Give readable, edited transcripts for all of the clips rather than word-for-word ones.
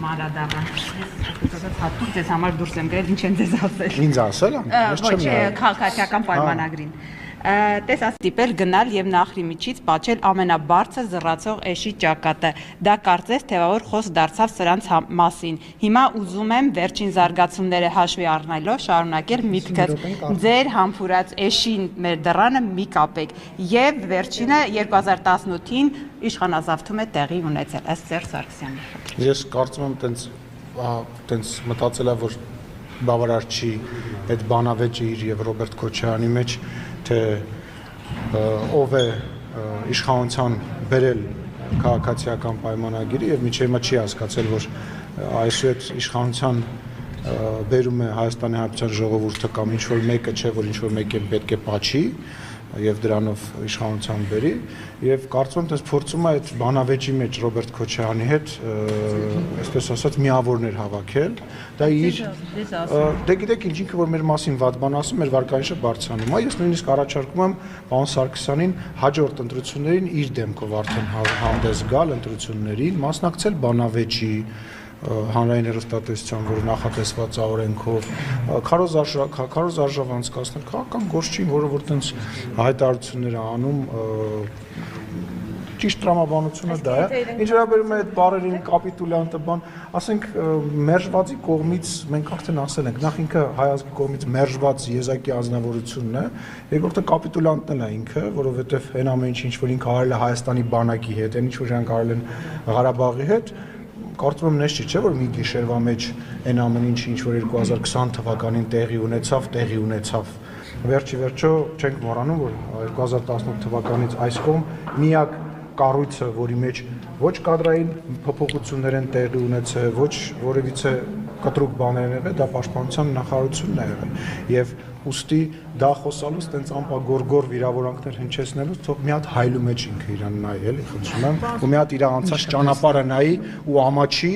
մանրադառնալ։ Ես հատուկ ձեզ համար դուրս եմ գրել, ինչ են ձեզ ասել։ Ինձ ասել եմ, ես չեմ նայել։ Քաղաքացիական պայմանագրին։ Տեսած տիպել գնալ եւ նախրի միջից պատճել ամենաբարձր զռացող էշի ճակատը։ Դա կարծես թեւավոր խոսք դարձավ սրանց մասին։ Հիմա ուզում եմ վերջին զարգացումները հաշվի առնելով շարունակել միտքս։ Ձեր համբուրած էշին մեր դռանը մի կապեք։ Եվ վերջինը 2018-ին իշխանազավթում է տեղի ունեցել, ըստ Սերժ Սարգսյանի։ Ես կարծում եմ տենց մտածել եմ, որ բավարար չի այդ բանավեճը իր եւ Ռոբերտ Քոչարյանի մեջ, թե ով է իշխանության բերել քաղաքացիական պայմանագիրը եւ միջի հիմա չի հասկացել, որ այսուհետ իշխանության բերում է Հայաստանի Հանրապետության ժողովուրդը կամ ինչ որ մեկը չէ, որ ինչ որ մեկին պետք է պատժի եւ դրանով իշխանության բերի եւ կարծում եմ, թե փորձում է այդ բանավեճի մեջ Ռոբերտ Քոչարյանի հետ, այսպես ասած, միավորներ հավաքել, դա իր դե գիտեք ինչ, ինքը որ մեր մասին վատ բան ասում, մեր վարկանիշը բարձրանում է, ես նույնիսկ առաջարկում եմ պարոն Սարգսյանին հաջորդ ընտրություններին իր դեմքով արդեն հանդես գալ ընտրություններին, մասնակցել բանավեճի հանրային հեռուստատեսության, որ նախատեսված է օրենքով, քարոզ արժավ անցկացնել, քաղաքական գործ չի, որը որ տենց հայտարարություններ է անում, ճիշտ տրամաբանությունը դա է, ինչ վերաբերում է այդ բառերին կապիտուլյանտը բան, ասենք մերժվածի կողմից մենք արդեն ասել ենք, նախ ինքը հայ ազգի կողմից մերժված եզակի անձնավորությունն է, երկրորդը կապիտուլյանտն է ինքը, որովհետև այն ամեն ինչ որ ինքը արել է Հայաստանի բանակի հետ, այն ինչ որ իրանք արել են Ղարաբաղի հետ, կարծում եմ նշ չէ, որ մի գիշերվա մեջ այն ամեն ինչ որ 2020 թվականին տեղի ունեցավ։ Վերջի վերջո չենք մոռանում, որ 2018 թվականից այս կողմ միակ կառույցը, որի մեջ ոչ կադրային փոփոխություններ են տեղի ունեցել, ոչ որևիցե կտրուկ բաներ են եղել, դա պաշտպանության նախարարությունն է եղել։ Եվ ուստի դա խոսալուց տենց ամպագորգոր վիրավորանքներ հնչեցնելուց թող մի հատ հայլու մեջ ինքը իրան նայի, էլի, խնդրում եմ, ու մի հատ իր անցած ճանապարհը նայի ու ամաչի,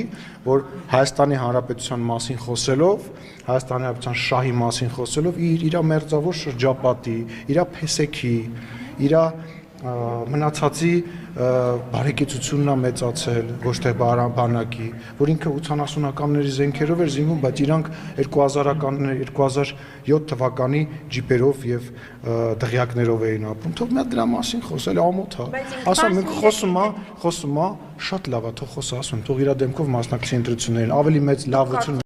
որ Հայաստանի Հանրապետության մասին խոսելով, Հայաստանի Հանրապետության շահի մասին խոսելով իր մերձավոր շրջապատի, իր փեսեքի, իր մնացածի բարեկեցությունն է մեծացել, ոչ թե բանակի, որ ինքը 80-ականների զենքերով էր զինվում, բայց իրանք 2007 թվականի ջիպերով եւ դղյակներով էին ապրում։ Թող մի հատ դրա մասին խոսել ամոթ է։ Ասում ենք խոսում է, շատ լավ է, թող խոսա, ասում, թող իր դեմքով մասնակցի ընտրություններին, ավելի մեծ լավություն